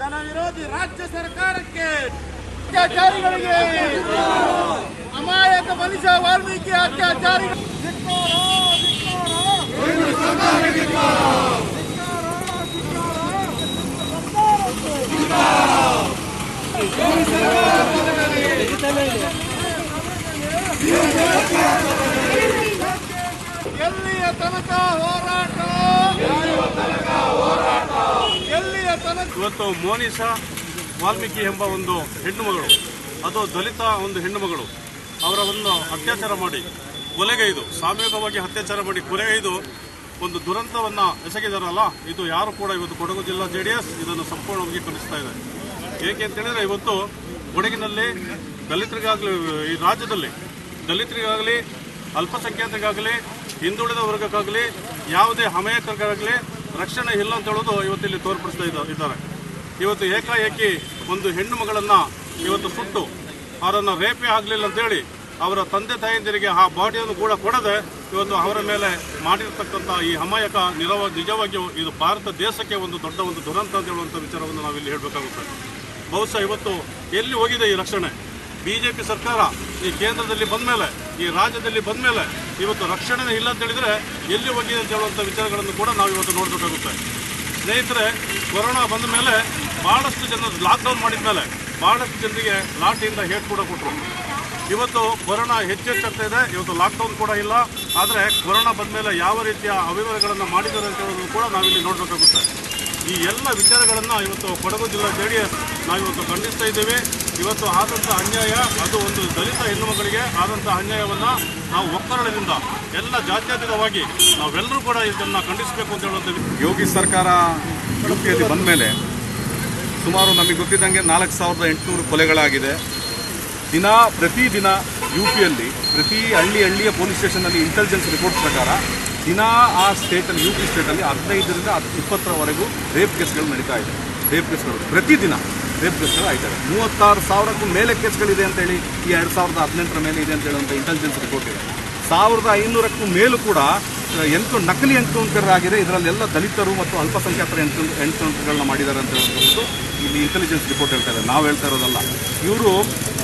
ಜನ ವಿರೋಧಿ ರಾಜ್ಯ ಸರ್ಕಾರಕ್ಕೆ, ಅತ್ಯಾಚಾರಿಗಳಿಗೆ, ಅಮಾಯಕ ಮನುಷ್ಯ ವಾಲ್ಮೀಕಿ ಅತ್ಯಾಚಾರಿಗಳು ಎಲ್ಲಿಯ ತನಕ ಹೋರಾಟ, ಎಲ್ಲಿಯ ತನಕ. ಇವತ್ತು ಮೋನಿಶಾ ವಾಲ್ಮೀಕಿ ಎಂಬ ಒಂದು ಹೆಣ್ಣು ಮಗಳು, ಅದು ದಲಿತ ಒಂದು ಹೆಣ್ಣು ಮಗಳು, ಅವರನ್ನು ಅತ್ಯಾಚಾರ ಮಾಡಿ ಕೊಲೆಗೈದು, ಸಾಮೂಹಿಕವಾಗಿ ಅತ್ಯಾಚಾರ ಮಾಡಿ ಕೊಲೆಗೈದು ಒಂದು ದುರಂತವನ್ನು ಎಸಗಿದಾರಲ್ಲ, ಇದು ಯಾರು ಕೂಡ ಇವತ್ತು ಕೊಡಗು ಜಿಲ್ಲಾ JDS ಇದನ್ನು ಸಂಪೂರ್ಣವಾಗಿ ಖಂಡಿಸ್ತಾ ಇದೆ. ಏಕೆ ಅಂತೇಳಿದರೆ ಇವತ್ತು ಕೊಡಗಿನಲ್ಲಿ ದಲಿತರಿಗಾಗಲಿ, ಈ ರಾಜ್ಯದಲ್ಲಿ ದಲಿತರಿಗಾಗಲಿ, ಅಲ್ಪಸಂಖ್ಯಾತರಿಗಾಗಲಿ, ಹಿಂದುಳಿದ ವರ್ಗಕ್ಕಾಗಲಿ, ಯಾವುದೇ ಅಮಾಯಕರಿಗಾಗಲಿ ರಕ್ಷಣೆ ಇಲ್ಲ ಅಂತ ಹೇಳೋದು ಇವತ್ತಿಲ್ಲಿ ತೋರ್ಪಡಿಸ್ತಾ ಇದ್ದಾರೆ. ಇವತ್ತು ಏಕಾಏಕಿ ಒಂದು ಹೆಣ್ಣು ಮಗಳನ್ನು ಇವತ್ತು ಸುಟ್ಟು ಅವರನ್ನು ರೇಪೇ ಆಗಲಿಲ್ಲ ಅಂತೇಳಿ ಅವರ ತಂದೆ ತಾಯಂದಿರಿಗೆ ಆ ಬಾಡಿಯನ್ನು ಕೂಡ ಕೊಡದೆ ಇವತ್ತು ಅವರ ಮೇಲೆ ಮಾಡಿರ್ತಕ್ಕಂಥ ಈ ಅಮಾಯಕ ನಿಜವಾಗಿಯೂ ಇದು ಭಾರತ ದೇಶಕ್ಕೆ ಒಂದು ದೊಡ್ಡ ಒಂದು ದುರಂತ ಅಂತ ಹೇಳುವಂಥ ವಿಚಾರವನ್ನು ನಾವಿಲ್ಲಿ ಹೇಳಬೇಕಾಗುತ್ತೆ. ಬಹುಶಃ ಇವತ್ತು ಎಲ್ಲಿ ಹೋಗಿದೆ ಈ ರಕ್ಷಣೆ? BJP ಸರ್ಕಾರ ಈ ಕೇಂದ್ರದಲ್ಲಿ ಬಂದ ಮೇಲೆ, ಈ ರಾಜ್ಯದಲ್ಲಿ ಬಂದ ಮೇಲೆ ಇವತ್ತು ರಕ್ಷಣೆ ಇಲ್ಲ ಅಂತ ಹೇಳಿದರೆ ಎಲ್ಲಿ ಹೋಗಿದೆ ಅಂತ ಹೇಳುವಂಥ ವಿಚಾರಗಳನ್ನು ಕೂಡ ನಾವು ಇವತ್ತು ನೋಡಬೇಕಾಗುತ್ತೆ. ಸ್ನೇಹಿತರೆ, ಕೊರೋನಾ ಬಂದ ಮೇಲೆ ಭಾಳಷ್ಟು ಜನರು ಲಾಕ್ಡೌನ್ ಮಾಡಿದ ಮೇಲೆ ಭಾಳಷ್ಟು ಜನರಿಗೆ ಲಾಠಿಯಿಂದ ಹೇಟ್ ಕೂಡ ಕೊಟ್ಟರು. ಇವತ್ತು ಕೊರೋನಾ ಹೆಚ್ಚಾಗ್ತಾ ಇದೆ, ಇವತ್ತು ಲಾಕ್ಡೌನ್ ಕೂಡ ಇಲ್ಲ. ಆದರೆ ಕೊರೋನಾ ಬಂದ ಮೇಲೆ ಯಾವ ರೀತಿಯ ಅವ್ಯವಹಾರಗಳನ್ನು ಮಾಡಿದ್ದಾರೆ ಅಂತ ಹೇಳೋದು ಕೂಡ ನಾವಿಲ್ಲಿ ನೋಡಬೇಕಾಗುತ್ತೆ. ಈ ಎಲ್ಲ ವಿಚಾರಗಳನ್ನು ಇವತ್ತು ಕೊಡಗು ಜಿಲ್ಲಾ JDS ನಾವಿವತ್ತು ಖಂಡಿಸ್ತಾ ಇದ್ದೇವೆ. ಇವತ್ತು ಆದಂಥ ಅನ್ಯಾಯ, ಅದು ಒಂದು ದಲಿತ ಹೆಣ್ಣು ಮಕ್ಕಳಿಗೆ ಆದಂಥ ಅನ್ಯಾಯವನ್ನು ನಾವು ಒಕ್ಕರಣದಿಂದ ಎಲ್ಲ ಜಾತ್ಯತೀತವಾಗಿ ನಾವೆಲ್ಲರೂ ಕೂಡ ಇದನ್ನು ಖಂಡಿಸಬೇಕು ಅಂತ ಹೇಳುವಂಥ. ಯೋಗಿ ಸರ್ಕಾರ UPಯಲ್ಲಿ ಬಂದ ಮೇಲೆ ಸುಮಾರು ನಮಗೆ ಗೊತ್ತಿದ್ದಂಗೆ 4800 ಕೊಲೆಗಳಾಗಿದೆ. ಪ್ರತಿದಿನ UPಯಲ್ಲಿ ಪ್ರತಿ ಹಳ್ಳಿಯ ಪೊಲೀಸ್ ಸ್ಟೇಷನ್ನಲ್ಲಿ ಇಂಟೆಲಿಜೆನ್ಸ್ ರಿಪೋರ್ಟ್ ಪ್ರಕಾರ ದಿನ ಆ ಸ್ಟೇಟಲ್ಲಿ UP ಸ್ಟೇಟಲ್ಲಿ 15ರಿಂದ 20ರವರೆಗೂ ರೇಪ್ ಕೇಸ್ಗಳು ನಡೀತಾ ಇದೆ. ರೇಪ್ ಕೇಸ್ಗಳು ಪ್ರತಿದಿನ ರೇಪ್ ಕೇಸ್ಗಳು ಆಯ್ತಾರೆ. 36,000ಕ್ಕೂ ಮೇಲೆ ಕೇಸ್ಗಳಿದೆ ಅಂತೇಳಿ ಈ 2018ರ ಮೇಲೆ ಇದೆ ಅಂತ ಹೇಳುವಂಥ ಇಂಟೆಲಿಜೆನ್ಸ್ ರಿಪೋರ್ಟ್ ಇದೆ. 1500ಕ್ಕೂ ಮೇಲೂ ಕೂಡ ನಕಲಿ ಎನ್ಕೌಂಟರ್ ಆಗಿದೆ. ಇದರಲ್ಲೆಲ್ಲ ದಲಿತರು ಮತ್ತು ಅಲ್ಪಸಂಖ್ಯಾತರ ಎನ್ಕೌಂಟರ್ಗಳನ್ನ ಮಾಡಿದ್ದಾರೆ ಅಂತ ಹೇಳುವಂಥದ್ದು ಇಲ್ಲಿ ಇಂಟೆಲಿಜೆನ್ಸ್ ರಿಪೋರ್ಟ್ ಹೇಳ್ತಾ ಇದೆ, ನಾವು ಹೇಳ್ತಾ ಇರೋದಲ್ಲ. ಇವರು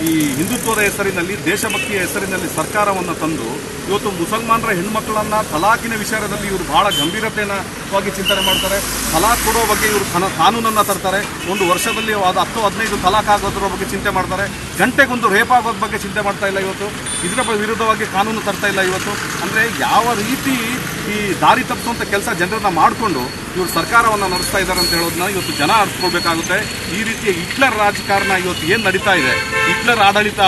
ಈ ಹಿಂದುತ್ವದ ಹೆಸರಿನಲ್ಲಿ, ದೇಶಭಕ್ತಿಯ ಹೆಸರಿನಲ್ಲಿ ಸರ್ಕಾರವನ್ನು ತಂದು ಇವತ್ತು ಮುಸಲ್ಮಾನರ ಹೆಣ್ಣುಮಕ್ಕಳನ್ನು ತಲಾಖಿನ ವಿಚಾರದಲ್ಲಿ ಇವರು ಬಹಳ ಗಂಭೀರತೆಯವಾಗಿ ಚಿಂತನೆ ಮಾಡ್ತಾರೆ. ತಲಾಖ್ ಕೊಡೋ ಬಗ್ಗೆ ಇವರು ಕಾನೂನನ್ನು ತರ್ತಾರೆ. ಒಂದು ವರ್ಷದಲ್ಲಿ 10-15 ತಲಾಖ್ ಆಗೋದ್ರ ಬಗ್ಗೆ ಚಿಂತೆ ಮಾಡ್ತಾರೆ. ಗಂಟೆಗೊಂದು ರೇಪ್ ಆಗೋದ್ರ ಬಗ್ಗೆ ಚಿಂತೆ ಮಾಡ್ತಾ ಇಲ್ಲ. ಇವತ್ತು ಇದರ ವಿರುದ್ಧವಾಗಿ ಕಾನೂನು ತರ್ತಾ ಇಲ್ಲ. ಇವತ್ತು ಅಂದರೆ ಯಾವ ರೀತಿ ಈ ದಾರಿ ತಪ್ಪಿಸುವಂಥ ಕೆಲಸ ಜನರನ್ನ ಮಾಡಿಕೊಂಡು ಇವರು ಸರ್ಕಾರವನ್ನು ನಡೆಸ್ತಾ ಇದ್ದಾರೆ ಅಂತ ಹೇಳೋದನ್ನ ಇವತ್ತು ಜನ ಅರ್ಥಕೊಳ್ಬೇಕಾಗುತ್ತೆ. ಈ ರೀತಿಯ ಹಿಟ್ಲರ್ ರಾಜಕಾರಣ ಇವತ್ತು ಏನು ನಡೀತಾ ಇದೆ, ಹಿಟ್ಲರ್ ಆಡಳಿತ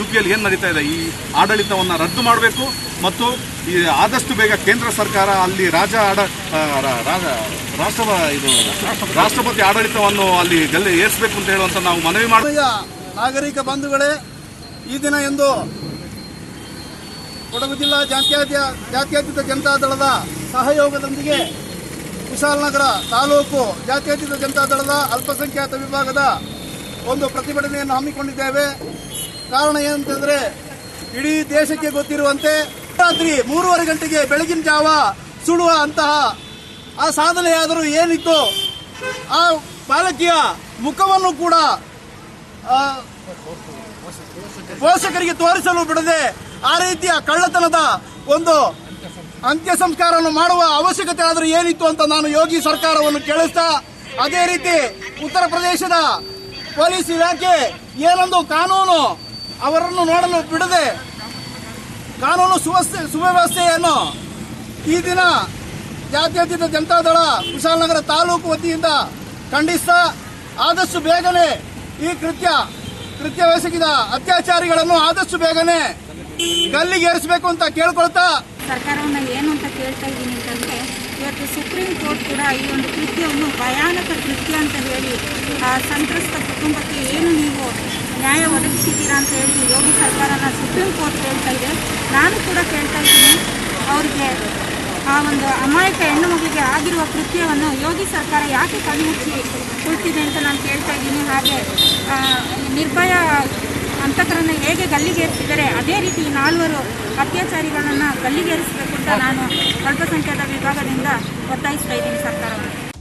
UPಯಲ್ಲಿ ಏನು ನಡೀತಾ ಇದೆ, ಈ ಆಡಳಿತವನ್ನು ರದ್ದು ಮಾಡಬೇಕು ಮತ್ತು ಈ ಆದಷ್ಟು ಬೇಗ ಕೇಂದ್ರ ಸರ್ಕಾರ ಅಲ್ಲಿ ರಾಷ್ಟ್ರಪತಿ ಆಡಳಿತವನ್ನು ಅಲ್ಲಿ ಏರಿಸಬೇಕು ಅಂತ ಹೇಳುವಂಥ ನಾವು ಮನವಿ ಮಾಡಿದ ನಾಗರಿಕ ಬಂಧುಗಳೇ, ಈ ದಿನ ಎಂದು ಕೊಡಗು ಜಿಲ್ಲಾ ಜಾತ್ಯತೀತ ಜನತಾದಳದ ಸಹಯೋಗದೊಂದಿಗೆ ಕುಶಾಲನಗರ ತಾಲೂಕು ಜಾತ್ಯತೀತ ಜನತಾದಳದ ಅಲ್ಪಸಂಖ್ಯಾತ ವಿಭಾಗದ ಒಂದು ಪ್ರತಿಭಟನೆಯನ್ನು ಹಮ್ಮಿಕೊಂಡಿದ್ದೇವೆ. ಕಾರಣ ಏನಂತಂದರೆ, ಇಡೀ ದೇಶಕ್ಕೆ ಗೊತ್ತಿರುವಂತೆ ರಾತ್ರಿ 3:30 ಗಂಟೆಗೆ ಬೆಳಗಿನ ಜಾವ ಸುಡುವ ಅಂತಹ ಆ ಸಾಧನೆಯಾದರೂ ಏನಿತ್ತು, ಆ ಬಾಲಕಿಯ ಮುಖವನ್ನು ಕೂಡ ಪೋಷಕರಿಗೆ ತೋರಿಸಲು ಬಿಡದೆ ಆ ರೀತಿಯ ಕಳ್ಳತನದ ಒಂದು ಅಂತ್ಯ ಸಂಸ್ಕಾರವನ್ನು ಮಾಡುವ ಅವಶ್ಯಕತೆ ಆದರೂ ಏನಿತ್ತು ಅಂತ ನಾನು ಯೋಗಿ ಸರ್ಕಾರವನ್ನು ಕೇಳಿಸ್ತಾ, ಅದೇ ರೀತಿ ಉತ್ತರ ಪ್ರದೇಶದ ಪೊಲೀಸ್ ಇಲಾಖೆ ಏನೊಂದು ಕಾನೂನು ಅವರನ್ನು ನೋಡಲು ಬಿಡದೆ ಕಾನೂನು ಸುವ್ಯವಸ್ಥೆಯನ್ನು ಈ ದಿನ ಜಾತ್ಯತೀತ ಜನತಾದಳ ಕುಶಾಲನಗರ ತಾಲೂಕು ವತಿಯಿಂದ ಖಂಡಿಸ್ತಾ, ಆದಷ್ಟು ಬೇಗನೆ ಈ ಕೃತ್ಯವೆಸಗಿದ ಅತ್ಯಾಚಾರಿಗಳನ್ನು ಆದಷ್ಟು ಬೇಗನೆ ಗಲ್ಲಿಗೇರಿಸಬೇಕು ಅಂತ ಕೇಳ್ಕೊಳ್ತಾ, ಸರ್ಕಾರವನ್ನು ಏನು ಅಂತ ಕೇಳ್ತಾ ಇದ್ದೀನಿ ಅಂತಂದರೆ, ಇವತ್ತು ಸುಪ್ರೀಂ ಕೋರ್ಟ್ ಕೂಡ ಈ ಒಂದು ಕೃತ್ಯವನ್ನು ಭಯಾನಕ ಕೃತ್ಯ ಅಂತ ಹೇಳಿ ಸಂತ್ರಸ್ತ ಕುಟುಂಬಕ್ಕೆ ಏನು ನೀವು ನ್ಯಾಯ ಒದಗಿಸಿದ್ದೀರಾ ಅಂತ ಹೇಳಿ ಯೋಗಿ ಸರ್ಕಾರನ ಸುಪ್ರೀಂ ಕೋರ್ಟ್ ಕೇಳ್ತಾ ಇದೆ. ನಾನು ಕೂಡ ಕೇಳ್ತಾ ಇದ್ದೀನಿ, ಅವರಿಗೆ ಆ ಒಂದು ಅಮಾಯಕ ಹೆಣ್ಣು ಮಗುವಿಗೆ ಆಗಿರುವ ಕೃತ್ಯವನ್ನು ಯೋಗಿ ಸರ್ಕಾರ ಯಾಕೆ ಕಣ್ಮುಚ್ಚಿ ಕುಳಿತಿದೆ ಅಂತ ನಾನು ಕೇಳ್ತಾ ಇದ್ದೀನಿ. ಹಾಗೆ ನಿರ್ಭಯ ಹಂತಕರನ್ನು ಹೇಗೆ ಗಲ್ಲಿಗೇರಿಸಿದರೆ ಅದೇ ರೀತಿ ಈ 4 ಅತ್ಯಾಚಾರಿಗಳನ್ನು ಗಲ್ಲಿಗೇರಿಸಬೇಕು ಅಂತ ನಾನು ಅಲ್ಪಸಂಖ್ಯಾತ ವಿಭಾಗದಿಂದ ಒತ್ತಾಯಿಸ್ತಾ ಇದ್ದೀನಿ ಸರ್ಕಾರವನ್ನು.